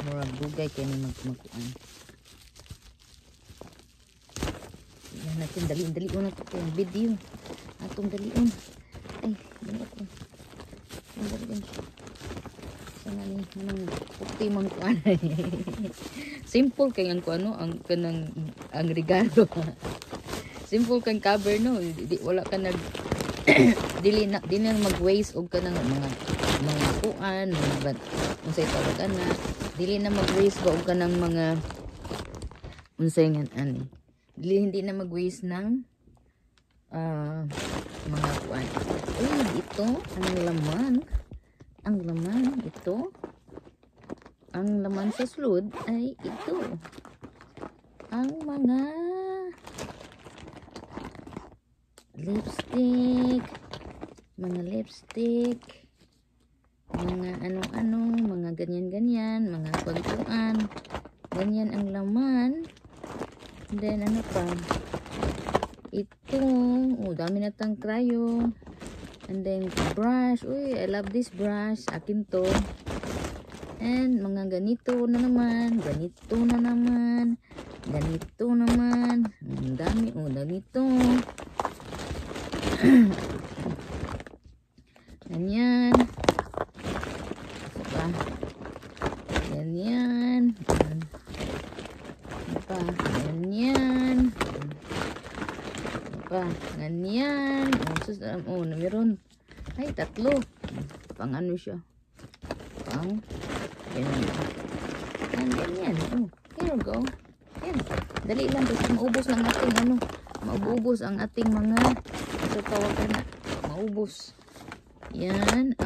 Murag dugay kay ni magkuan. Yan natin dali-dalion na to yung video. Atong dalion. Ay, dali ako. Dalion. Sana ni manang puti man kuan. Simple kay ang kuano ang kanang ang regalo. Simple kang cover no. Wala ka nag dili na mag-waste og kanang mga kuan, mga unsay tawag ana. Dili na mag-waste ba og kanang mga unsay nga ani. Hindi na mag-waste ng mga kuan. Ito ang laman. Ang laman ito. Ang laman sa sulod ay ito. Ang mga lipstick, mga ano-ano, mga ganyan-ganyan, mga pagkuan. Ganyan ang laman. And then ano pa? Ito, dami na tang crayon. And then brush. Uy, I love this brush. Akin to. And mga ganito na naman. Ganito na naman. Ganito naman. Ang dami. Ganito. Ganyan. Diba? Ganyan. Diba? Ganyan. Diba? Ganyan. Meron. Ay, 3. Pang ano siya? Pang ganyan. Ganyan. Here we go. Yan. Dali lang. Kasi maubos lang ating ano. Maubos ang ating mga ito tawagan na. Maubos. Yan.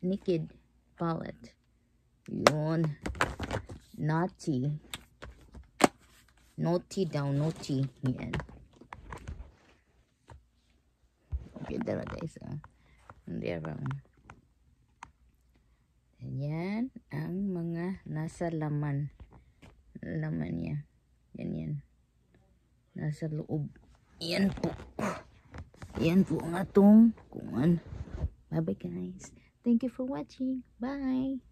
Naked palette. Yun. Naughty daw. Naughty. Yan. Okay, dara guys. Yan ang mga nasa laman. Laman niya. Yan. Nasa loob. Yan po. Yan po ang atong kuan. Bye bye guys. Thank you for watching. Bye.